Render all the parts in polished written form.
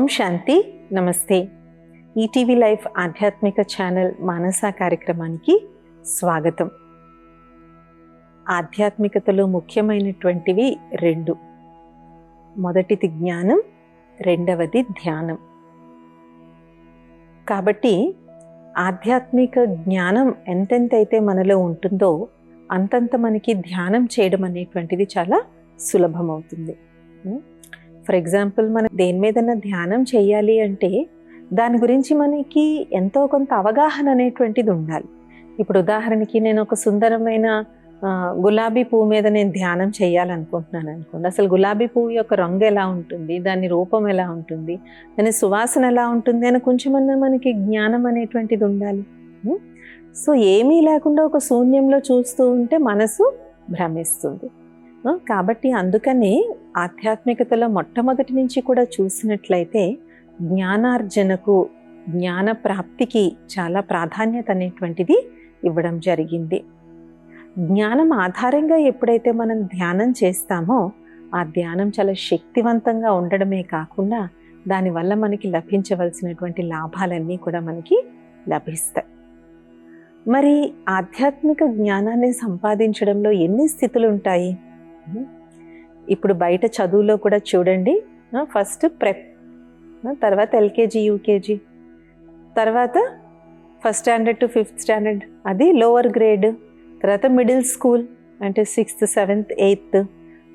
ఓం శాంతి. నమస్తే. ETV life ఆధ్యాత్మిక channel మానస కార్యక్రమానికి స్వాగతం. ఆధ్యాత్మికతలో ముఖ్యమైనటువంటివి రెండు. మొదటిది జ్ఞానం, రెండవది ధ్యానం. కాబట్టి ఆధ్యాత్మిక జ్ఞానం ఎంతెంతైతే మనలో ఉంటుందో అంతంత మనకి ధ్యానం చేయడం అనేటువంటిది చాలా సులభమవుతుంది. ఫర్ ఎగ్జాంపుల్, మనం దేని మీదన్నా ధ్యానం చేయాలి అంటే దాని గురించి మనకి ఎంతో కొంత అవగాహన అనేటువంటిది ఉండాలి. ఇప్పుడు ఉదాహరణకి నేను ఒక సుందరమైన గులాబీ పువ్వు మీద నేను ధ్యానం చేయాలనుకుంటున్నాను అనుకోండి. అసలు గులాబీ పువ్వు యొక్క రంగు ఎలా ఉంటుంది, దాని రూపం ఎలా ఉంటుంది, దాని సువాసన ఎలా ఉంటుంది అని కొంచెమన్నా మనకి జ్ఞానం అనేటువంటిది ఉండాలి. సో ఏమీ లేకుండా ఒక శూన్యంలో చూస్తూ ఉంటే మనసు భ్రమిస్తుంది. కాబట్టి అందుకనే ఆధ్యాత్మికతలో మొట్టమొదటి నుంచి కూడా చూసినట్లయితే జ్ఞానార్జనకు, జ్ఞాన ప్రాప్తికి చాలా ప్రాధాన్యత అనేటువంటిది ఇవ్వడం జరిగింది. జ్ఞానం ఆధారంగా ఎప్పుడైతే మనం ధ్యానం చేస్తామో ఆ ధ్యానం చాలా శక్తివంతంగా ఉండడమే కాకుండా దానివల్ల మనకి లభించవలసినటువంటి లాభాలన్నీ కూడా మనకి లభిస్తాయి. మరి ఆధ్యాత్మిక జ్ఞానాన్ని సంపాదించడంలో ఎన్ని స్థితులు ఉంటాయి? ఇప్పుడు బయట చదువులో కూడా చూడండి, ఫస్ట్ ప్రెప్, తర్వాత ఎల్కేజీ యూకేజీ, తర్వాత first standard to fifth standard అది లోవర్ గ్రేడ్, తర్వాత మిడిల్ స్కూల్ అంటే 6th 7th 8th,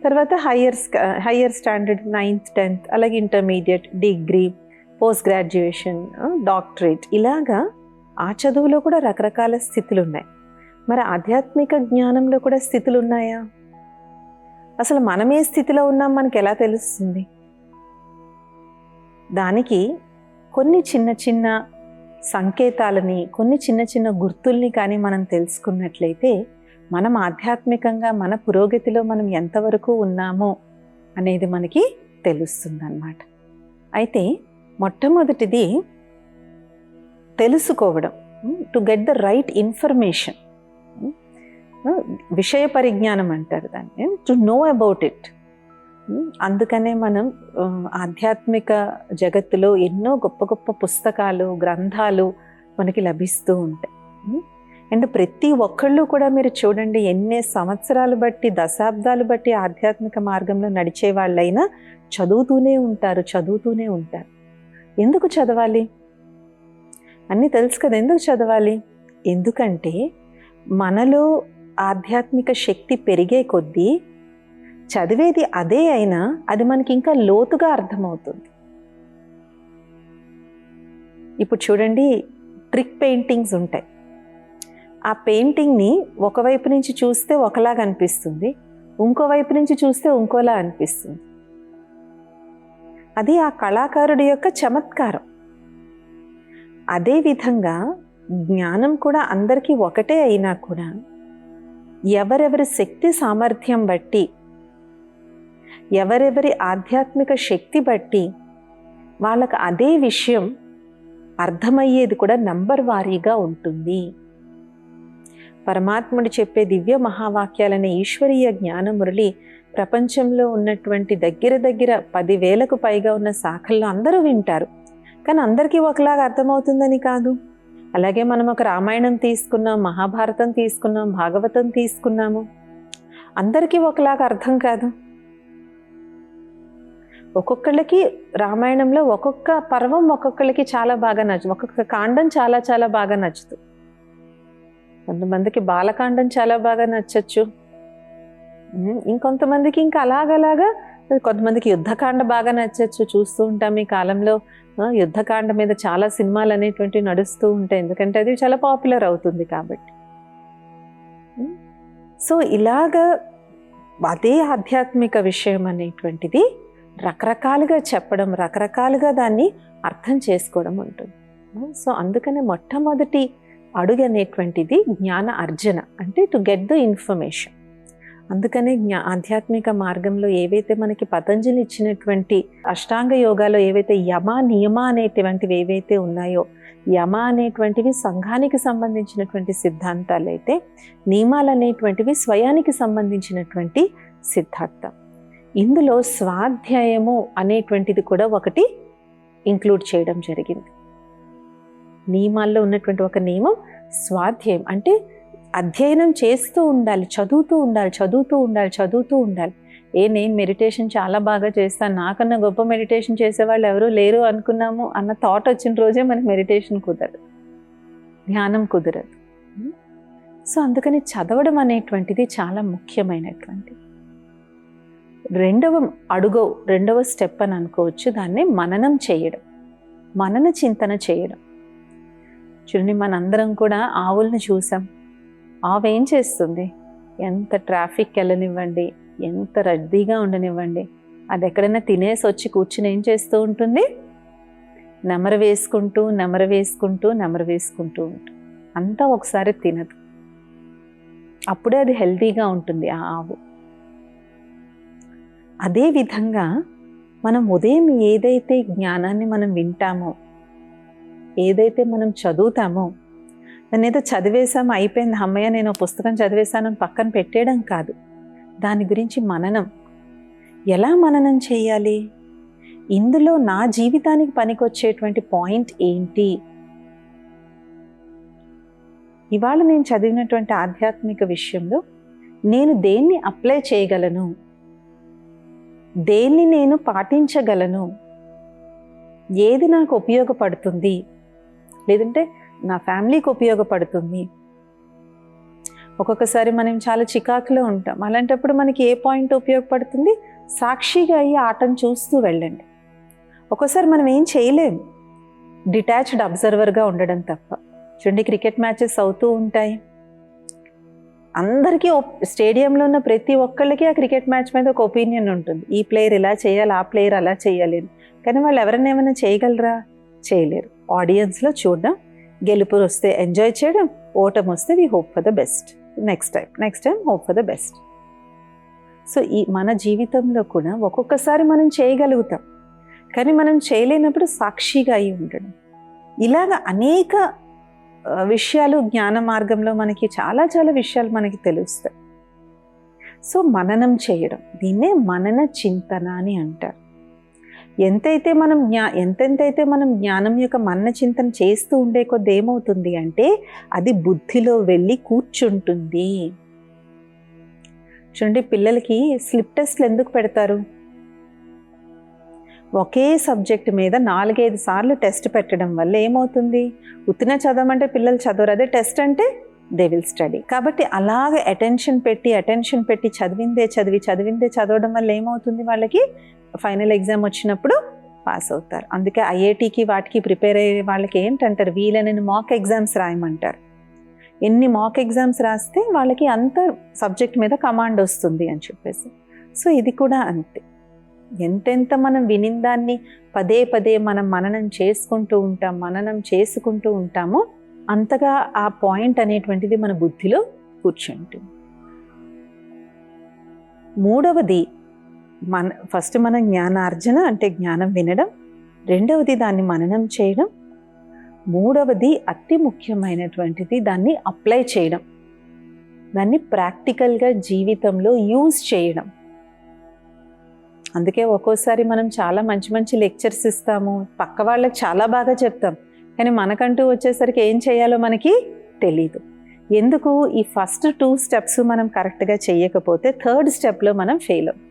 తర్వాత హయ్యర్ స్టాండర్డ్ 9th 10th, అలాగే intermediate, degree, post graduation, doctorate, ఇలాగా ఆ చదువులో కూడా రకరకాల స్థితులు ఉన్నాయి. మరి ఆధ్యాత్మిక జ్ఞానంలో కూడా స్థితులు ఉన్నాయా? అసలు మనం ఏ స్థితిలో ఉన్నాం మనకి ఎలా తెలుస్తుంది? దానికి కొన్ని చిన్న చిన్న సంకేతాలని, కొన్ని చిన్న చిన్న గుర్తుల్ని కానీ మనం తెలుసుకున్నట్లయితే మనం ఆధ్యాత్మికంగా మన పురోగతిలో మనం ఎంతవరకు ఉన్నామో అనేది మనకి తెలుస్తుంది అన్నమాట. అయితే మొట్టమొదటిది తెలుసుకోవడం, to get the right information. విషయ పరిజ్ఞానం అంటారు దాన్ని, టు నో అబౌట్ ఇట్. అందుకనే మనం ఆధ్యాత్మిక జగత్తులో ఎన్నో గొప్ప గొప్ప పుస్తకాలు, గ్రంథాలు మనకి లభిస్తూ ఉంటాయి. అండ్ ప్రతి ఒక్కళ్ళు కూడా మీరు చూడండి, ఎన్ని సంవత్సరాలు బట్టి, దశాబ్దాలు బట్టి ఆధ్యాత్మిక మార్గంలో నడిచే వాళ్ళైనా చదువుతూనే ఉంటారు. ఎందుకు చదవాలి? అన్నీ తెలుసు కదా, ఎందుకు చదవాలి? ఎందుకంటే మనలో ఆధ్యాత్మిక శక్తి పెరిగే కొద్దీ చదివేది అదే అయినా అది మనకి ఇంకా లోతుగా అర్థమవుతుంది. ఇప్పుడు చూడండి, ట్రిక్ పెయింటింగ్స్ ఉంటాయి. ఆ పెయింటింగ్ని ఒకవైపు నుంచి చూస్తే ఒకలాగా అనిపిస్తుంది, ఇంకోవైపు నుంచి చూస్తే ఇంకోలా అనిపిస్తుంది. అది ఆ కళాకారుడి యొక్క చమత్కారం. అదేవిధంగా జ్ఞానం కూడా అందరికీ ఒకటే అయినా కూడా ఎవరెవరి శక్తి సామర్థ్యం బట్టి, ఎవరెవరి ఆధ్యాత్మిక శక్తి బట్టి వాళ్ళకు అదే విషయం అర్థమయ్యేది కూడా నంబర్ వారీగా ఉంటుంది. పరమాత్ముడు చెప్పే దివ్య మహావాక్యాలనే ఈశ్వరీయ జ్ఞానమురళి ప్రపంచంలో ఉన్నటువంటి దగ్గర 10,000కు పైగా ఉన్న శాఖల్లో అందరూ వింటారు. కానీ అందరికీ ఒకలాగా అర్థమవుతుందని కాదు. అలాగే మనం ఒక రామాయణం తీసుకున్నాం, మహాభారతం తీసుకున్నాం, భాగవతం తీసుకున్నాము, అందరికీ ఒకలాగా అర్థం కాదు. ఒక్కొక్కళ్ళకి రామాయణంలో ఒక్కొక్క పర్వం ఒక్కొక్కళ్ళకి చాలా బాగా ఒక్కొక్క కాండం చాలా చాలా బాగా నచ్చుతుంది. కొంతమందికి బాలకాండం చాలా బాగా నచ్చచ్చు, ఇంకొంతమందికి ఇంకా అలాగలాగా కొంతమందికి యుద్ధకాండ బాగా నచ్చచ్చు. చూస్తూ ఉంటాం ఈ కాలంలో యుద్ధకాండ మీద చాలా సినిమాలు అనేటువంటివి నడుస్తూ ఉంటాయి, ఎందుకంటే అది చాలా పాపులర్ అవుతుంది కాబట్టి. సో ఇలాగా అదే ఆధ్యాత్మిక విషయం అనేటువంటిది రకరకాలుగా చెప్పడం, రకరకాలుగా దాన్ని అర్థం చేసుకోవడం ఉంటుంది. సో అందుకనే మొట్టమొదటి అడుగు అనేటువంటిది జ్ఞాన అర్జన, అంటే టు గెట్ ద ఇన్ఫర్మేషన్. అందుకనే ఆధ్యాత్మిక మార్గంలో ఏవైతే మనకి పతంజలి ఇచ్చినటువంటి అష్టాంగ యోగాలో ఏవైతే యమ నియమ అనేటువంటివి ఏవైతే ఉన్నాయో, యమ అనేటువంటివి సంఘానికి సంబంధించినటువంటి సిద్ధాంతాలు అయితే నియమాలు అనేటువంటివి స్వయానికి సంబంధించినటువంటి సిద్ధాంతం. ఇందులో స్వాధ్యాయము అనేటువంటిది కూడా ఒకటి ఇంక్లూడ్ చేయడం జరిగింది. నియమాల్లో ఉన్నటువంటి ఒక నియమం స్వాధ్యాయం, అంటే అధ్యయనం చేస్తూ ఉండాలి, చదువుతూ ఉండాలి, చదువుతూ ఉండాలి, చదువుతూ ఉండాలి. నేను మెడిటేషన్ చాలా బాగా చేస్తాను, నాకన్నా గొప్ప మెడిటేషన్ చేసేవాళ్ళు ఎవరూ లేరు అనుకున్నాము అన్న థాట్ వచ్చిన రోజే మనకి మెడిటేషన్ కుదరదు, ధ్యానం కుదరదు. సో అందుకని చదవడం అనేటువంటిది చాలా ముఖ్యమైనటువంటి రెండవ స్టెప్ అని అనుకోవచ్చు. దాన్ని మననం చేయడం, మనన చింతన చేయడం. చూడండి, మనందరం కూడా ఆవుల్ని చూసాం. ఆవు ఏం చేస్తుంది? ఎంత ట్రాఫిక్ వెళ్ళనివ్వండి, ఎంత రద్దీగా ఉండనివ్వండి, అది ఎక్కడైనా తినేసి వచ్చి కూర్చుని ఏం చేస్తూ ఉంటుంది? నెమరు వేసుకుంటూ నెమరు వేసుకుంటూ నెమరు వేసుకుంటూ ఉంటుంది. అంతా ఒకసారి తినదు, అప్పుడే అది హెల్తీగా ఉంటుంది ఆ ఆవు. అదే విధంగా మనం ఉదయం ఏదైతే జ్ఞానాన్ని మనం వింటామో, ఏదైతే మనం చదువుతామో, దాన్ని ఏదో చదివేశాము అయిపోయింది, అమ్మయ్య నేను పుస్తకం చదివేశాను అని పక్కన పెట్టేయడం కాదు. దాని గురించి మననం. ఎలా మననం చేయాలి? ఇందులో నా జీవితానికి పనికొచ్చేటువంటి పాయింట్ ఏంటి? ఇవాళ నేను చదివినటువంటి ఆధ్యాత్మిక విషయంలో నేను దేన్ని అప్లై చేయగలను, దేన్ని నేను పాటించగలను, ఏది నాకు ఉపయోగపడుతుంది, లేదంటే నా ఫ్యామిలీకి ఉపయోగపడుతుంది. ఒక్కొక్కసారి మనం చాలా చికాకులో ఉంటాం, అలాంటప్పుడు మనకి ఏ పాయింట్ ఉపయోగపడుతుంది? సాక్షిగా అయ్యి ఆటను చూస్తూ వెళ్ళండి. ఒక్కోసారి మనం ఏం చేయలేం, డిటాచ్డ్ అబ్జర్వర్గా ఉండడం తప్ప. చూడండి, క్రికెట్ మ్యాచెస్ అవుతూ ఉంటాయి, అందరికీ స్టేడియంలో ఉన్న ప్రతి ఒక్కళ్ళకి ఆ క్రికెట్ మ్యాచ్ మీద ఒక ఒపీనియన్ ఉంటుంది. ఈ ప్లేయర్ ఇలా చేయాలి, ఆ ప్లేయర్ అలా చేయాలి. కానీ వాళ్ళు ఎవరైనా ఏమైనా చేయగలరా? చేయలేరు. ఆడియన్స్లో చూడడం, గెలుపు వస్తే ఎంజాయ్ చేయడం, ఓటమి వస్తే we hope for the best, next time hope for the best. So ఈ మన జీవితంలో కూడా ఒక్కొక్కసారి మనం చేయగలుగుతాం, కానీ మనం చేయలేనప్పుడు సాక్షిగా అయి ఉండడం. ఇలాగ అనేక విషయాలు జ్ఞాన మార్గంలో మనకి చాలా చాలా విషయాలు మనకి తెలుస్తాయి. సో మననం చేయడం, దీన్నే మనన చింతన అని అంటారు. ఎంతైతే మనం జ్ఞానం యొక్క మనన చింతన చేస్తూ ఉండే కొద్ది ఏమవుతుంది అంటే అది బుద్ధిలో వెళ్ళి కూర్చుంటుంది. చూడండి, పిల్లలకి స్లిప్ టెస్ట్లు ఎందుకు పెడతారు? ఒకే సబ్జెక్ట్ మీద 4-5 సార్లు టెస్ట్ పెట్టడం వల్ల ఏమవుతుంది? ఉత్తిన చదవమంటే పిల్లలు చదవరు, అదే టెస్ట్ అంటే దే విల్ స్టడీ. కాబట్టి అలాగే అటెన్షన్ పెట్టి చదివిందే చదవడం వల్ల ఏమవుతుంది? వాళ్ళకి ఫైనల్ ఎగ్జామ్ వచ్చినప్పుడు పాస్ అవుతారు. అందుకే ఐఐటికి వాటికి ప్రిపేర్ అయ్యే వాళ్ళకి ఏంటంటారు? వీలైన మాక్ ఎగ్జామ్స్ రాయమంటారు. ఎన్ని మాక్ ఎగ్జామ్స్ రాస్తే వాళ్ళకి అంత సబ్జెక్ట్ మీద కమాండ్ వస్తుంది అని చెప్పేసి. సో ఇది కూడా అంతే. ఎంతెంత మనం వినిందాన్ని పదే మనం మననం చేసుకుంటూ ఉంటామో అంతగా ఆ పాయింట్ అనేటువంటిది మన బుద్ధిలో కూర్చుంటుంది. మూడవది ఫస్ట్ మన జ్ఞానార్జన, అంటే జ్ఞానం వినడం. రెండవది దాన్ని మననం చేయడం. మూడవది అతి ముఖ్యమైనటువంటిది దాన్ని అప్లై చేయడం, దాన్ని ప్రాక్టికల్గా జీవితంలో యూజ్ చేయడం. అందుకే ఒక్కోసారి మనం చాలా మంచి లెక్చర్స్ ఇస్తాము, పక్క వాళ్ళకి చాలా బాగా చెప్తాం, కానీ మనకంటూ వచ్చేసరికి ఏం చేయాలో మనకి తెలీదు. ఎందుకు? ఈ ఫస్ట్ 2 స్టెప్స్ మనం కరెక్ట్గా చేయకపోతే 3rd స్టెప్లో మనం ఫెయిల్ అవుతాం.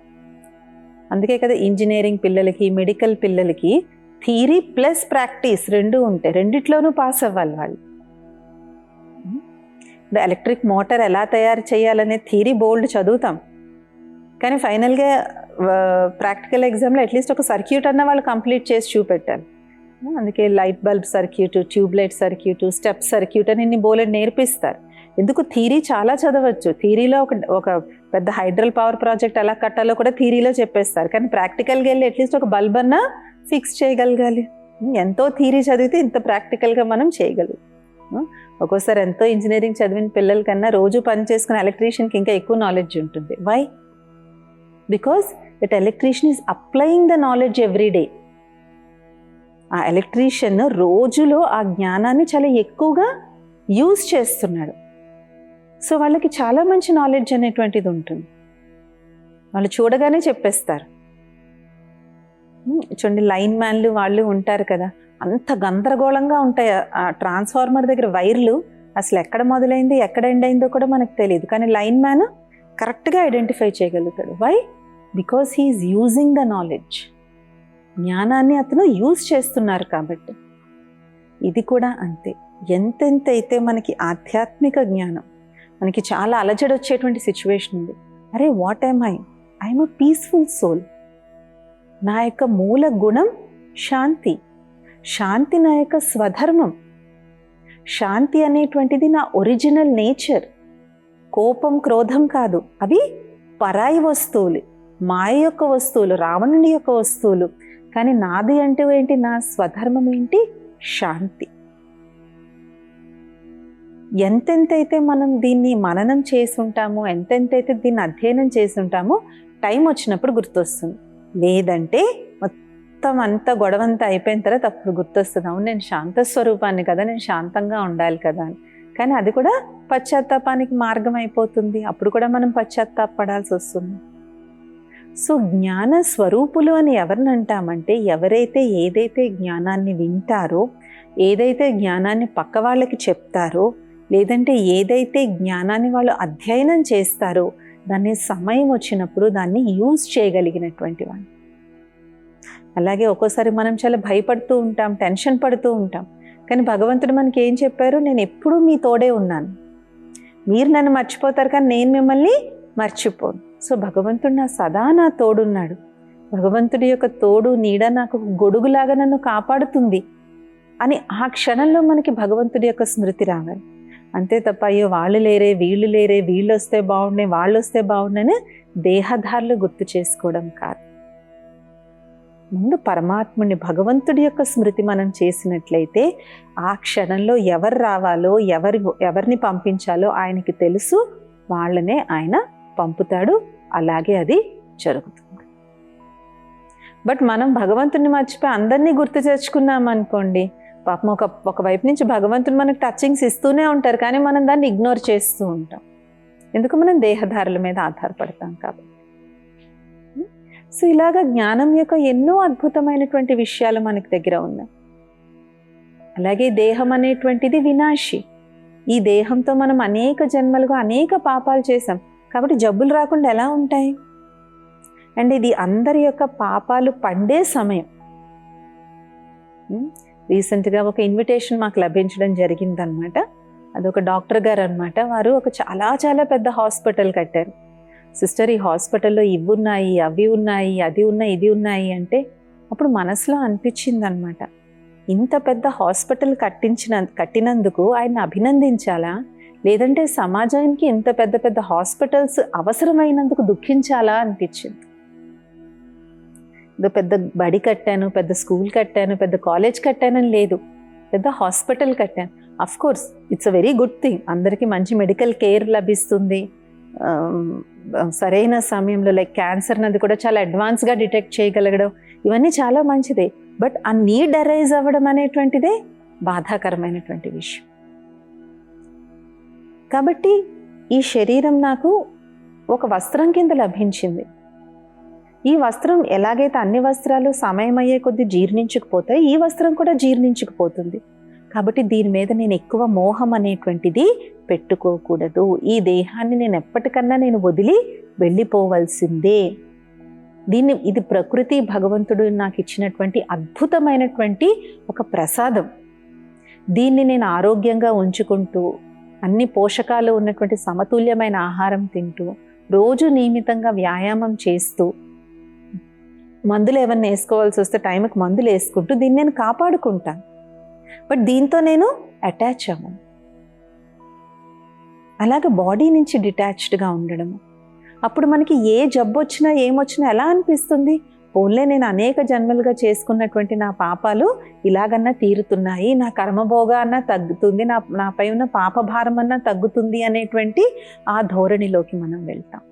అందుకే కదా ఇంజనీరింగ్ పిల్లలకి, మెడికల్ పిల్లలకి థియరీ ప్లస్ ప్రాక్టీస్ 2 ఉంటాయి, రెండిట్లోనూ పాస్ అవ్వాలి వాళ్ళు. ఎలక్ట్రిక్ మోటార్ ఎలా తయారు చేయాలనే థియరీ బోల్డ్ చదువుతాం, కానీ ఫైనల్గా ప్రాక్టికల్ ఎగ్జామ్లో అట్లీస్ట్ ఒక సర్క్యూట్ అన్న వాళ్ళు కంప్లీట్ చేసి చూపెట్టాలి. అందుకే light bulb circuit, tubelight circuit, step circuit అని ఇన్ని బోలెడ్ నేర్పిస్తారు. ఎందుకు? థియరీ చాలా చదవచ్చు, థియరీలో ఒక పెద్ద హైడ్రల్ పవర్ ప్రాజెక్ట్ ఎలా కట్టాలో కూడా థియరీలో చెప్పేస్తారు, కానీ ప్రాక్టికల్గా వెళ్ళి అట్లీస్ట్ ఒక బల్బ్ అన్నా ఫిక్స్ చేయగలగాలి. ఎంతో థియరీ చదివితే ఇంత ప్రాక్టికల్గా మనం చేయగలుగుతాం. ఒక్కోసారి ఎంతో ఇంజనీరింగ్ చదివిన పిల్లల కన్నా రోజు పని చేసుకునే ఎలక్ట్రీషియన్కి ఇంకా ఎక్కువ నాలెడ్జ్ ఉంటుంది. Why? Because that electrician is applying the knowledge every day. ఆ ఎలక్ట్రీషియన్ రోజులో ఆ జ్ఞానాన్ని చాలా ఎక్కువగా యూజ్ చేస్తున్నాడు. సో వాళ్ళకి చాలా మంచి నాలెడ్జ్ అనేటువంటిది ఉంటుంది, వాళ్ళు చూడగానే చెప్పేస్తారు. చూడండి, లైన్ మ్యాన్లు వాళ్ళు ఉంటారు కదా, అంత గందరగోళంగా ఉంటాయి. ఆ ట్రాన్స్ఫార్మర్ దగ్గర వైర్లు అసలు ఎక్కడ మొదలైంది ఎక్కడ ఎండ్ అయిందో కూడా మనకు తెలియదు, కానీ లైన్ మ్యాన్ కరెక్ట్గా ఐడెంటిఫై చేయగలుగుతాడు. Why? Because he is using the knowledge. జ్ఞానాన్ని అతను యూజ్ చేస్తున్నారు కాబట్టి. ఇది కూడా అంతే. ఎంతెంత అయితే మనకి ఆధ్యాత్మిక జ్ఞానం, మనకి చాలా అలజడి వచ్చేటువంటి సిచ్యువేషన్ ఉంది, అరే what I'm I'm a peaceful soul. నా యొక్క మూల గుణం శాంతి. శాంతి నా యొక్క స్వధర్మం. శాంతి అనేటువంటిది నా ఒరిజినల్ నేచర్. కోపం, క్రోధం కాదు, అవి పరాయి వస్తువులు, మాయ యొక్క వస్తువులు, రావణుని యొక్క వస్తువులు. కానీ నాది అంటే ఏంటి? నా స్వధర్మం ఏంటి? శాంతి. ఎంతెంతైతే మనం దీన్ని మననం చేసి ఉంటామో, ఎంతెంతైతే దీన్ని అధ్యయనం చేసి ఉంటామో, టైం వచ్చినప్పుడు గుర్తొస్తుంది. లేదంటే మొత్తం అంతా గొడవంతా అయిపోయిన తర్వాత అప్పుడు గుర్తొస్తుంది, అవును నేను శాంత స్వరూపాన్ని కదా, నేను శాంతంగా ఉండాలి కదా అని. కానీ అది కూడా పశ్చాత్తాపానికి మార్గం అయిపోతుంది. అప్పుడు కూడా మనం పశ్చాత్తాపడాల్సి వస్తుంది. సో జ్ఞాన స్వరూపులు అని ఎవరిని అంటామంటే, ఎవరైతే ఏదైతే జ్ఞానాన్ని వింటారో, ఏదైతే జ్ఞానాన్ని పక్క వాళ్ళకి చెప్తారో, లేదంటే ఏదైతే జ్ఞానాన్ని వాళ్ళు అధ్యయనం చేస్తారో, దాన్ని సమయం వచ్చినప్పుడు దాన్ని యూజ్ చేయగలిగినటువంటి వాళ్ళు. అలాగే ఒక్కోసారి మనం చాలా భయపడుతూ ఉంటాం, టెన్షన్ పడుతూ ఉంటాం. కానీ భగవంతుడు మనకి ఏం చెప్పారు? నేను ఎప్పుడూ మీ తోడే ఉన్నాను. మీరు నన్ను మర్చిపోతారు కానీ నేను మిమ్మల్ని మర్చిపోను. సో భగవంతుడు సదా నా తోడున్నాడు. భగవంతుడి యొక్క తోడు నీడ నాకు గొడుగులాగా నన్ను కాపాడుతుంది అని ఆ క్షణంలో మనకి భగవంతుడి యొక్క స్మృతి రావాలి. అంతే తప్ప అయ్యో వాళ్ళు లేరే, వీళ్ళు లేరే, వీళ్ళు వస్తే బాగుండే, వాళ్ళు వస్తే బాగుండని దేహధారులు గుర్తు చేసుకోవడం కాదు. ముందు పరమాత్ముని, భగవంతుడి యొక్క స్మృతి మనం చేసినట్లయితే ఆ క్షణంలో ఎవరు రావాలో, ఎవరిని పంపించాలో ఆయనకి తెలుసు, వాళ్ళనే ఆయన పంపుతాడు. అలాగే అది జరుగుతుంది. బట్ మనం భగవంతుని మర్చిపోయి అందరినీ గుర్తు తెచ్చుకున్నాం అనుకోండి, పాపం ఒక వైపు నుంచి భగవంతుడు మనకు టచింగ్స్ ఇస్తూనే ఉంటారు, కానీ మనం దాన్ని ఇగ్నోర్ చేస్తూ ఉంటాం. ఎందుకు? మనం దేహధారుల మీద ఆధారపడతాం కాబట్టి. సో ఇలాగా జ్ఞానం యొక్క ఎన్నో అద్భుతమైనటువంటి విషయాలు మనకి దగ్గర ఉన్నాయి. అలాగే దేహం అనేటువంటిది వినాశి. ఈ దేహంతో మనం అనేక జన్మలుగా అనేక పాపాలు చేసాం కాబట్టి జబ్బులు రాకుండా ఎలా ఉంటాయి? అండ్ ఇది అందరి యొక్క పాపాలు పండే సమయం. రీసెంట్గా ఒక ఇన్విటేషన్ మాకు లభించడం జరిగిందనమాట. అదొక డాక్టర్ గారు అనమాట. వారు ఒక చాలా చాలా పెద్ద హాస్పిటల్ కట్టారు. సిస్టర్ ఈ హాస్పిటల్లో ఇవి ఉన్నాయి, అవి ఉన్నాయి, అది ఉన్నాయి, ఇది అంటే అప్పుడు మనసులో అనిపించింది అనమాట, ఇంత పెద్ద హాస్పిటల్ కట్టినందుకు ఆయన అభినందించాలా, లేదంటే సమాజానికి ఇంత పెద్ద పెద్ద హాస్పిటల్స్ అవసరమైనందుకు దుఃఖించాలా అనిపించింది. ఏదో పెద్ద బడి కట్టాను, పెద్ద స్కూల్ కట్టాను, పెద్ద కాలేజ్ కట్టానని లేదు, పెద్ద హాస్పిటల్ కట్టాను. Of course it's a very good thing. అందరికీ మంచి మెడికల్ కేర్ లభిస్తుంది. సరైన సమయంలో లైక్ క్యాన్సర్ అనేది కూడా చాలా అడ్వాన్స్గా డిటెక్ట్ చేయగలగడం, ఇవన్నీ చాలా మంచిదే. బట్ ఆ నీడ్ అరైజ్ అవ్వడం అనేటువంటిదే బాధాకరమైనటువంటి విషయం. కాబట్టి ఈ శరీరం నాకు ఒక వస్త్రం కింద లభించింది. ఈ వస్త్రం ఎలాగైతే అన్ని వస్త్రాలు సమయం అయ్యే కొద్దీ జీర్ణించుకుపోతాయి, ఈ వస్త్రం కూడా జీర్ణించుకుపోతుంది. కాబట్టి దీని మీద నేను ఎక్కువ మోహం అనేటువంటిది పెట్టుకోకూడదు. ఈ దేహాన్ని నేను ఎప్పటికన్నా నేను వదిలి వెళ్ళిపోవలసిందే. ఇది ప్రకృతి భగవంతుడు నాకు ఇచ్చినటువంటి అద్భుతమైనటువంటి ఒక ప్రసాదం. దీన్ని నేను ఆరోగ్యంగా ఉంచుకుంటూ, అన్ని పోషకాలు ఉన్నటువంటి సమతుల్యమైన ఆహారం తింటూ, రోజు నియమితంగా వ్యాయామం చేస్తూ, మందులు ఏమన్నా వేసుకోవాల్సి వస్తే టైంకి మందులు వేసుకుంటూ దీన్ని నేను కాపాడుకుంటాను. బట్ దీంతో నేను అటాచ్ అవ్వను. అలాగే బాడీ నుంచి డిటాచ్డ్గా ఉండడము. అప్పుడు మనకి ఏ జబ్బు వచ్చినా ఏమొచ్చినా ఎలా అనిపిస్తుంది? ఓన్లే నేను అనేక జన్మలుగా చేసుకున్నటువంటి నా పాపాలు ఇలాగన్నా తీరుతున్నాయి, నా కర్మభోగా అన్నా తగ్గుతుంది, నాపై ఉన్న పాపభారం అన్నా తగ్గుతుంది అనేటువంటి ఆ ధోరణిలోకి మనం వెళ్తాం.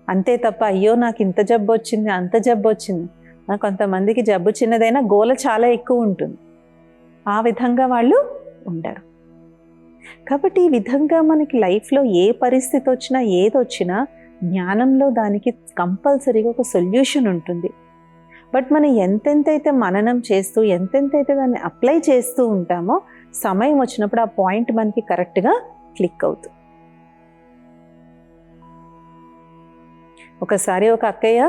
అంతే తప్ప అయ్యో నాకు ఇంత జబ్బు వచ్చింది, అంత జబ్బు వచ్చింది. కొంతమందికి జబ్బు చిన్నదైనా గోల చాలా ఎక్కువ ఉంటుంది. ఆ విధంగా వాళ్ళు ఉండరు. కాబట్టి ఈ విధంగా మనకి లైఫ్లో ఏ పరిస్థితి వచ్చినా, ఏది వచ్చినా జ్ఞానంలో దానికి కంపల్సరీగా ఒక సొల్యూషన్ ఉంటుంది. బట్ మనం ఎంతెంతైతే మననం చేస్తూ ఎంతెంతైతే దాన్ని అప్లై చేస్తూ ఉంటామో సమయం వచ్చినప్పుడు ఆ పాయింట్ మనకి కరెక్ట్గా క్లిక్ అవుతుంది. ఒకసారి ఒక అక్కయ్య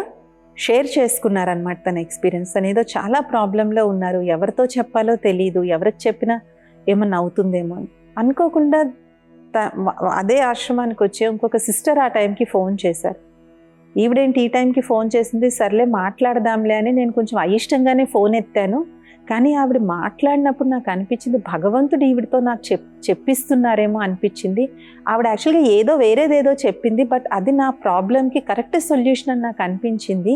షేర్ చేసుకున్నారనమాట తన ఎక్స్పీరియన్స్. తనేదో చాలా ప్రాబ్లంలో ఉన్నారు, ఎవరితో చెప్పాలో తెలియదు, ఎవరికి చెప్పినా ఏమన్నా అవుతుందేమో అని. అనుకోకుండా అదే ఆశ్రమానికి వచ్చే ఇంకొక సిస్టర్ ఆ టైంకి ఫోన్ చేశారు. ఈవిడేంటి ఈ టైంకి ఫోన్ చేసింది, సర్లే మాట్లాడదాంలే అని నేను కొంచెం అయిష్టంగానే ఫోన్ ఎత్తాను. కానీ ఆవిడ మాట్లాడినప్పుడు నాకు అనిపించింది భగవంతుడు ఈవిడతో నాకు చెప్పిస్తున్నారేమో అనిపించింది. ఆవిడ యాక్చువల్గా ఏదో వేరేదేదో చెప్పింది, బట్ అది నా ప్రాబ్లంకి కరెక్ట్ సొల్యూషన్ అని నాకు అనిపించింది.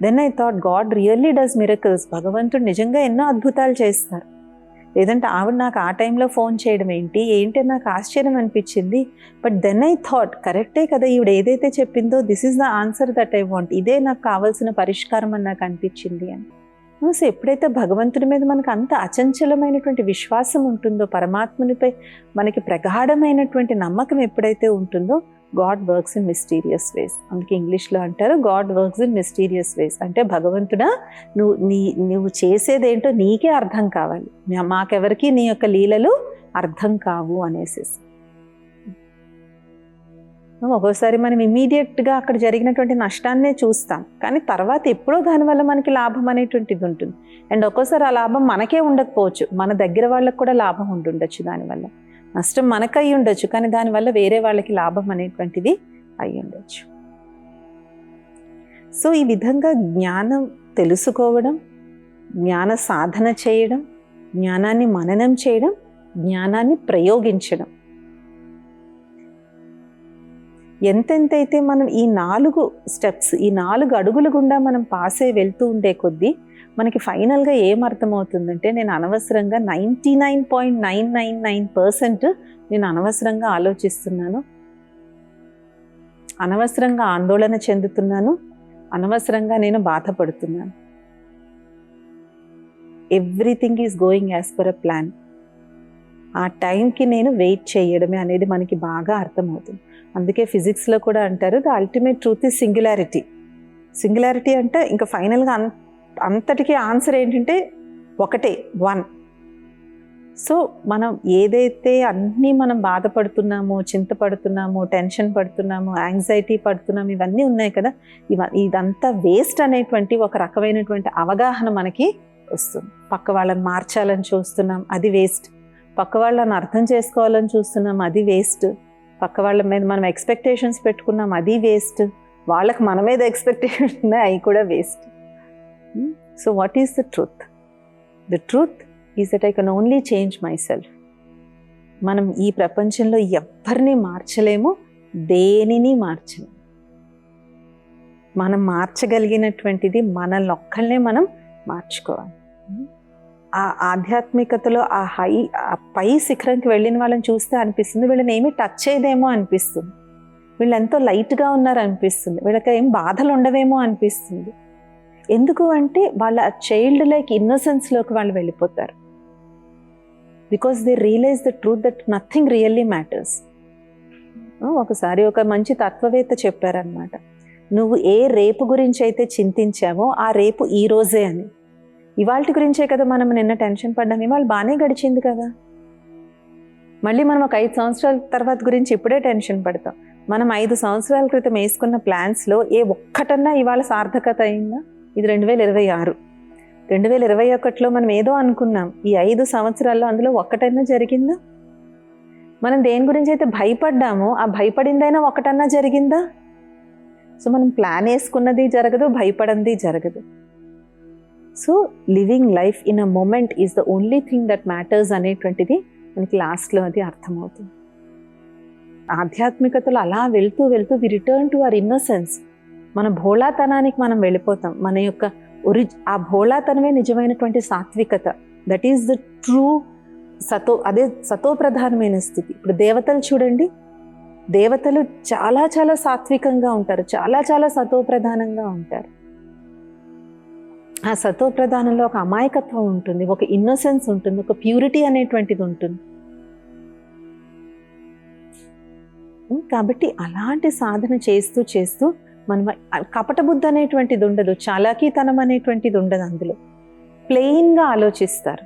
Then I thought God really does miracles. భగవంతుడు నిజంగా ఎన్నో అద్భుతాలు చేస్తారు. లేదంటే ఆవిడ నాకు ఆ టైంలో ఫోన్ చేయడం ఏంటి నాకు ఆశ్చర్యం అనిపించింది. బట్ దెన్ ఐ థాట్ కరెక్టే కదా, ఈవిడ ఏదైతే చెప్పిందో this is the answer that I want, ఇదే నాకు కావాల్సిన పరిష్కారం అని నాకు అనిపించింది అని. సో ఎప్పుడైతే భగవంతుడి మీద మనకు అంత అచంచలమైనటువంటి విశ్వాసం ఉంటుందో, పరమాత్మునిపై మనకి ప్రగాఢమైనటువంటి నమ్మకం ఎప్పుడైతే ఉంటుందో, గాడ్ వర్క్స్ ఇన్ మిస్టీరియస్ వేస్. అందుకే ఇంగ్లీష్లో అంటారు గాడ్ వర్క్స్ ఇన్ మిస్టీరియస్ వేస్. అంటే భగవంతుడా నువ్వు చేసేదేంటో నీకే అర్థం కావాలి, మాకెవరికి నీ యొక్క లీలలు అర్థం కావు అనేసేసి. ఒక్కోసారి మనం ఇమీడియట్గా అక్కడ జరిగినటువంటి నష్టాన్నే చూస్తాం, కానీ తర్వాత ఎప్పుడో దానివల్ల మనకి లాభం అనేటువంటిది ఉంటుంది. అండ్ ఒక్కోసారి ఆ లాభం మనకే ఉండకపోవచ్చు, మన దగ్గర వాళ్ళకు కూడా లాభం ఉండుండొచ్చు. దానివల్ల నష్టం మనకు అయి ఉండొచ్చు, కానీ దానివల్ల వేరే వాళ్ళకి లాభం అనేటువంటిది అయి ఉండొచ్చు. సో ఈ విధంగా జ్ఞానం తెలుసుకోవడం, జ్ఞాన సాధన చేయడం, జ్ఞానాన్ని మననం చేయడం, జ్ఞానాన్ని ప్రయోగించడం, ఎంతెంతైతే మనం ఈ 4 స్టెప్స్, ఈ 4 అడుగుల గుండా మనం పాస్ అయి వెళ్తూ ఉండే కొద్దీ మనకి ఫైనల్గా ఏమర్థమవుతుందంటే, నేను అనవసరంగా 99.999% నేను అనవసరంగా ఆలోచిస్తున్నాను, అనవసరంగా ఆందోళన చెందుతున్నాను, అనవసరంగా నేను బాధపడుతున్నాను. Everything is going as per a plan. ఆ టైంకి నేను వెయిట్ చేయడమే అనేది మనకి బాగా అర్థమవుతుంది. అందుకే ఫిజిక్స్లో కూడా అంటారు the ultimate truth is singularity. Singularity అంటే ఇంకా ఫైనల్గా అంతటికీ ఆన్సర్ ఏంటంటే ఒకటే, 1. సో మనం ఏదైతే అన్నీ మనం బాధపడుతున్నామో, చింతపడుతున్నామో, టెన్షన్ పడుతున్నామో, యాంగ్జైటీ పడుతున్నాము, ఇవన్నీ ఉన్నాయి కదా, ఇదంతా వేస్ట్ అనేటువంటి ఒక రకమైనటువంటి అవగాహన మనకి వస్తుంది. పక్క వాళ్ళని మార్చాలని చూస్తున్నాం, అది వేస్ట్. పక్క వాళ్ళని అర్థం చేసుకోవాలని చూస్తున్నాం, అది వేస్ట్. పక్క వాళ్ళ మీద మనం ఎక్స్పెక్టేషన్స్ పెట్టుకున్నాం, అది వేస్ట్. వాళ్ళకి మన మీద ఎక్స్పెక్టేషన్స్ ఉన్నాయి, అవి కూడా waste. So what is the truth? The truth is that I can only change my self. మనం ఈ ప్రపంచంలో ఎవ్వరిని మార్చలేము, దేనిని మార్చలేము. మనం మార్చగలిగినటువంటిది మనల్నొక్కళ్ళనే మనం మార్చుకోవాలి. ఆ ఆధ్యాత్మికతలో ఆ పై శిఖరంకి వెళ్ళిన వాళ్ళని చూస్తే అనిపిస్తుంది వీళ్ళని ఏమీ టచ్ చేయదేమో అనిపిస్తుంది, వీళ్ళు ఎంతో లైట్గా ఉన్నారు అనిపిస్తుంది, వీళ్ళకి ఏం బాధలు ఉండవేమో అనిపిస్తుంది. ఎందుకు అంటే వాళ్ళ చైల్డ్ లైక్ ఇన్నోసెన్స్లోకి వాళ్ళు వెళ్ళిపోతారు. Because they realize the truth that nothing really matters. ఒకసారి ఒక మంచి తత్వవేత్త చెప్పారనమాట, నువ్వు ఏ రేపు గురించి అయితే చింతించావో ఆ రేపు ఈ రోజే అని. ఇవాళ గురించే కదా మనం నిన్న టెన్షన్ పడ్డాం, ఇవాళ బాగానే గడిచింది కదా. మళ్ళీ మనం ఒక 5 సంవత్సరాల తర్వాత గురించి ఇప్పుడే టెన్షన్ పడతాం. మనం 5 సంవత్సరాల క్రితం వేసుకున్న ప్లాన్స్లో ఏ ఒక్కటన్నా ఇవాళ సార్థకత అయిందా? ఇది 2026. 2021లో మనం ఏదో అనుకున్నాం, ఈ 5 సంవత్సరాల్లో అందులో ఒక్కటైనా జరిగిందా? మనం దేని గురించి అయితే భయపడ్డామో ఆ భయపడిందైనా ఒకటన్నా జరిగిందా? సో మనం ప్లాన్ వేసుకున్నది జరగదు, భయపడింది జరగదు. So living life in a moment is the only thing that matters అనేటువంటిది మనకి లాస్ట్లో అది అర్థమవుతుంది. ఆధ్యాత్మికతలో అలా వెళ్తూ వెళ్తూ we return to our innocence. మన భోళాతనానికి మనం వెళ్ళిపోతాం. మన యొక్క ఆ భోళాతనమే నిజమైనటువంటి సాత్వికత. దట్ ఈస్ ద ట్రూ అదే సతోప్రధానమైన స్థితి. ఇప్పుడు దేవతలు చూడండి, దేవతలు చాలా చాలా సాత్వికంగా ఉంటారు, చాలా చాలా సతోప్రధానంగా ఉంటారు. ఆ సతోప్రధానంలో ఒక అమాయకత్వం ఉంటుంది, ఒక ఇన్నోసెన్స్ ఉంటుంది, ఒక ప్యూరిటీ అనేటువంటిది ఉంటుంది. కాబట్టి అలాంటి సాధన చేస్తూ చేస్తూ మనం కపట బుద్ధి అనేటువంటిది ఉండదు, చాలాకీతనం అనేటువంటిది ఉండదు, అందులో ప్లెయిన్గా ఆలోచిస్తారు.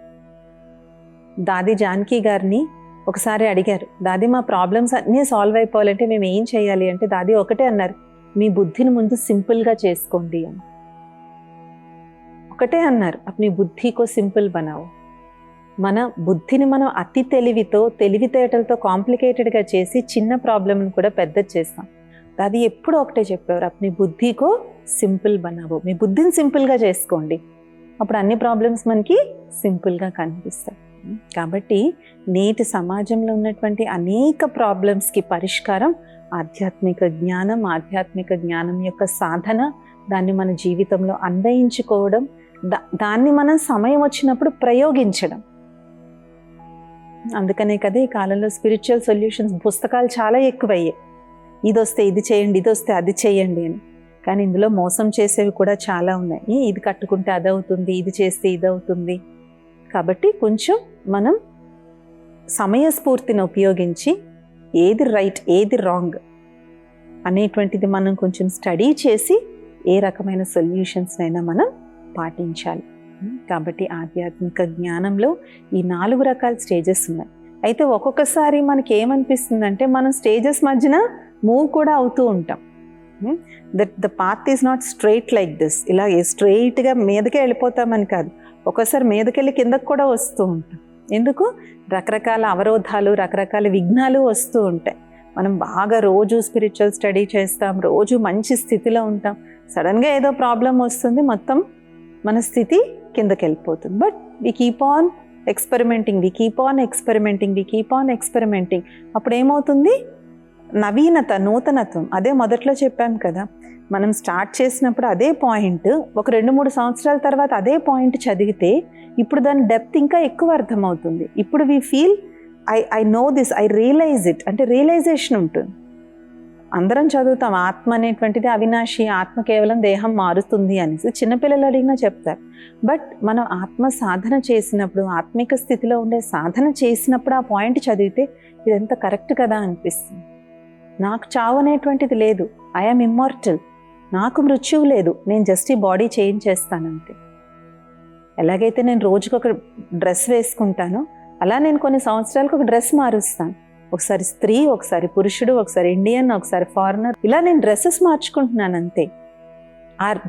దాది జానకి గారిని ఒకసారి అడిగారు, దాది మా ప్రాబ్లమ్స్ అన్నీ సాల్వ్ అయిపోవాలంటే మేము ఏం చేయాలి అంటే దాది ఒకటే అన్నారు, మీ బుద్ధిని ముందు సింపుల్గా చేసుకోండి అని ఒకటే అన్నారు. అప్ని బుద్ధికో సింపుల్ బనావు. మన బుద్ధిని మనం అతి తెలివితేటలతో కాంప్లికేటెడ్గా చేసి చిన్న ప్రాబ్లమ్ని కూడా పెద్దది చేస్తాం. అది ఎప్పుడు ఒకటే చెప్పేవారు, అప్ని బుద్ధికో సింపుల్ బనావు, మీ బుద్ధిని సింపుల్గా చేసుకోండి, అప్పుడు అన్ని ప్రాబ్లమ్స్ మనకి సింపుల్గా కనిపిస్తాయి. కాబట్టి నేటి సమాజంలో ఉన్నటువంటి అనేక ప్రాబ్లమ్స్కి పరిష్కారం ఆధ్యాత్మిక జ్ఞానం యొక్క సాధన, దాన్ని మన జీవితంలో అన్వయించుకోవడం, దాన్ని మనం సమయం వచ్చినప్పుడు ప్రయోగించడం. అందుకనే కదా ఈ కాలంలో స్పిరిచువల్ సొల్యూషన్స్ పుస్తకాలు చాలా ఎక్కువయ్యాయి. ఇది వస్తే ఇది చేయండి, ఇది వస్తే అది చేయండి అని. కానీ ఇందులో మోసం చేసేవి కూడా చాలా ఉన్నాయి. ఇది కట్టుకుంటే అది అవుతుంది, ఇది చేస్తే ఇది అవుతుంది. కాబట్టి కొంచెం మనం సమయస్ఫూర్తిని ఉపయోగించి ఏది రైట్ ఏది రాంగ్ అనేటువంటిది మనం కొంచెం స్టడీ చేసి ఏ రకమైన సొల్యూషన్స్నైనా మనం పాటించాలి. కాబట్టి ఆధ్యాత్మిక జ్ఞానంలో ఈ 4 రకాల స్టేజెస్ ఉన్నాయి. అయితే ఒక్కొక్కసారి మనకి ఏమనిపిస్తుందంటే మనం స్టేజెస్ మధ్యన మూవ్ కూడా అవుతూ ఉంటాం. That the path is not straight like this, ఇలా స్ట్రైట్గా మీదకే వెళ్ళిపోతామని కాదు, ఒక్కోసారి మీదకెళ్ళి కిందకు కూడా వస్తూ ఉంటాం. ఎందుకు? రకరకాల అవరోధాలు, రకరకాల విఘ్నాలు వస్తూ ఉంటాయి. మనం బాగా రోజు స్పిరిచువల్ స్టడీ చేస్తాం, రోజు మంచి స్థితిలో ఉంటాం, సడన్గా ఏదో ప్రాబ్లం వస్తుంది, మొత్తం మన స్థితి కిందకి వెళ్ళిపోతుంది. But we keep on experimenting. అప్పుడు ఏమవుతుంది? నవీనత, నూతనత్వం. అదే మొదట్లో చెప్పాం కదా, మనం స్టార్ట్ చేసినప్పుడు అదే పాయింట్ ఒక 2-3 సంవత్సరాల తర్వాత అదే పాయింట్ చదివితే ఇప్పుడు దాని డెప్త్ ఇంకా ఎక్కువ అర్థమవుతుంది. ఇప్పుడు we feel I know this, I realize it, అంటే రియలైజేషన్ ఉంటుంది. అందరం చదువుతాం ఆత్మ అనేటువంటిది అవినాశి, ఆత్మ కేవలం దేహం మారుతుంది అనేసి చిన్నపిల్లలు అడిగినా చెప్తారు. బట్ మనం ఆత్మ సాధన చేసినప్పుడు, ఆత్మిక స్థితిలో ఉండే సాధన చేసినప్పుడు ఆ పాయింట్ చదివితే ఇదంతా కరెక్ట్ కదా అనిపిస్తుంది. నాకు చావు అనేటువంటిది లేదు, ఐఎమ్ ఇమ్మార్టల్, నాకు మృత్యువు లేదు, నేను జస్ట్ ఈ బాడీ చేంజ్ చేస్తానంతే. ఎలాగైతే నేను రోజుకు ఒక డ్రెస్ వేసుకుంటానో అలా నేను కొన్ని సంవత్సరాలకు ఒక డ్రెస్ మారుస్తాను. ఒకసారి స్త్రీ, ఒకసారి పురుషుడు, ఒకసారి ఇండియన్, ఒకసారి ఫారినర్, ఇలా నేను డ్రెస్సెస్ మార్చుకుంటున్నాను అంతే.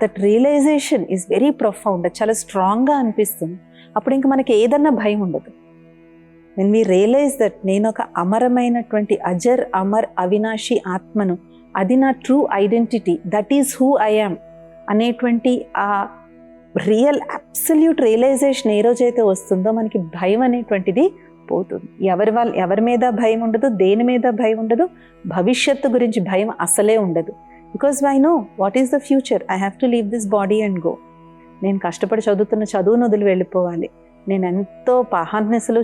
That realisation is very profound, చాలా స్ట్రాంగ్గా అనిపిస్తుంది. అప్పుడు ఇంక మనకి ఏదన్నా భయం ఉండదు. వెన్ వీ రియలైజ్ దట్ నేను ఒక అమరమైనటువంటి అజర్ అమర్ అవినాశి ఆత్మను, అది నా true identity, that is who I am అనేటువంటి ఆ రియల్ అబ్సల్యూట్ రియలైజేషన్ ఏ రోజైతే వస్తుందో మనకి భయం అనేటువంటిది పోతుంది. ఎవరి మీద భయం ఉండదు, దేని మీద భయం ఉండదు, భవిష్యత్తు గురించి భయం అసలే ఉండదు. Because I know what is the future, I have to leave this body and go. నేను కష్టపడి చదువుతున్న చదువును వదిలి వెళ్ళిపోవాలి, నేను ఎంతో పహాన్యసలు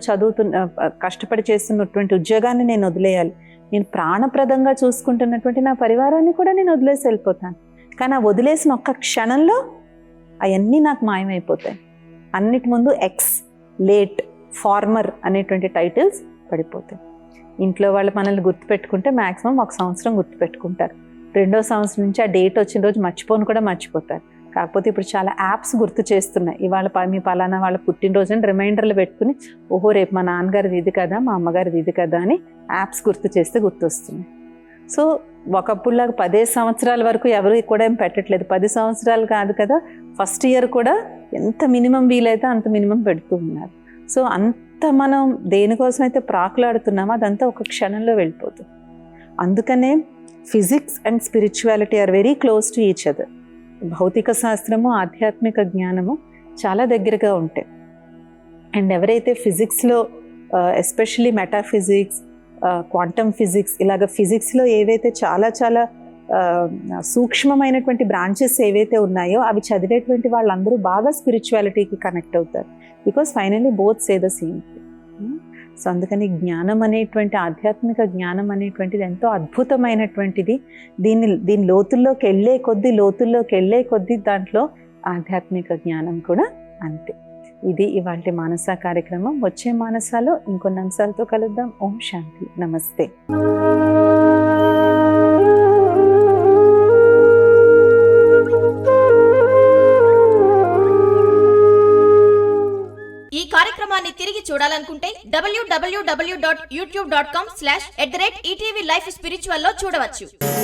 కష్టపడి చేస్తున్నటువంటి ఉద్యోగాన్ని నేను వదిలేయాలి, నేను ప్రాణప్రదంగా చూసుకుంటున్నటువంటి నా పరివారాన్ని కూడా నేను వదిలేసి వెళ్ళిపోతాను. కానీ ఆ వదిలేసిన ఒక్క క్షణంలో అవన్నీ నాకు మాయమైపోతాయి. అన్నిటి ముందు ఎక్స్, లేట్, ఫార్మర్ అనేటువంటి టైటిల్స్ పడిపోతాయి. ఇంట్లో వాళ్ళు మనల్ని గుర్తుపెట్టుకుంటే మ్యాక్సిమం 1 సంవత్సరం గుర్తుపెట్టుకుంటారు, 2వ సంవత్సరం నుంచి ఆ డేట్ వచ్చిన రోజు కూడా మర్చిపోతారు. కాకపోతే ఇప్పుడు చాలా యాప్స్ గుర్తు చేస్తున్నాయి, ఇవాళ మీ పలానా వాళ్ళ పుట్టినరోజు అని రిమైండర్లు పెట్టుకుని, ఓహో రేపు మా నాన్నగారిది ఇది కదా, మా అమ్మగారిది ఇది కదా అని యాప్స్ గుర్తు చేస్తే గుర్తొస్తున్నాయి. సో ఒకప్పుడులాగా 10 సంవత్సరాల వరకు ఎవరు కూడా ఏం పెట్టట్లేదు, 10 సంవత్సరాలు కాదు కదా, ఫస్ట్ ఇయర్ కూడా ఎంత మినిమం వీలైతే అంత మినిమం పెడుతూ ఉన్నారు. సో అంత మనం దేనికోసమైతే ప్రాకులాడుతున్నామో అదంతా ఒక క్షణంలో వెళ్ళిపోతుంది. అందుకనే physics and spirituality are very close to each other. భౌతిక శాస్త్రము, ఆధ్యాత్మిక జ్ఞానము చాలా దగ్గరగా ఉంటాయి. అండ్ ఎవరైతే ఫిజిక్స్లో ఎస్పెషల్లీ మెటాఫిజిక్స్, క్వాంటమ్ ఫిజిక్స్, ఇలాగ ఫిజిక్స్లో ఏవైతే చాలా చాలా సూక్ష్మమైనటువంటి బ్రాంచెస్ ఏవైతే ఉన్నాయో అవి చదివేటువంటి వాళ్ళందరూ బాగా స్పిరిచువాలిటీకి కనెక్ట్ అవుతారు. Because finally both say the same thing. So అందుకని జ్ఞానం అనేటువంటి, ఆధ్యాత్మిక జ్ఞానం అనేటువంటిది ఎంతో అద్భుతమైనటువంటిది. దీని లోతుల్లోకి వెళ్ళే కొద్దీ దాంట్లో ఆధ్యాత్మిక జ్ఞానం కూడా అంతే. ఇది ఇవాల్టి మానస కార్యక్రమం. వచ్చే మానసాలో ఇంకొన్ని అంశాలతో కలుద్దాం. ఓం శాంతి. నమస్తే. తిరిగి చూడాలనుకుంటే www.youtube.com/@ETVLifeSpiritual లో చూడవచ్చు.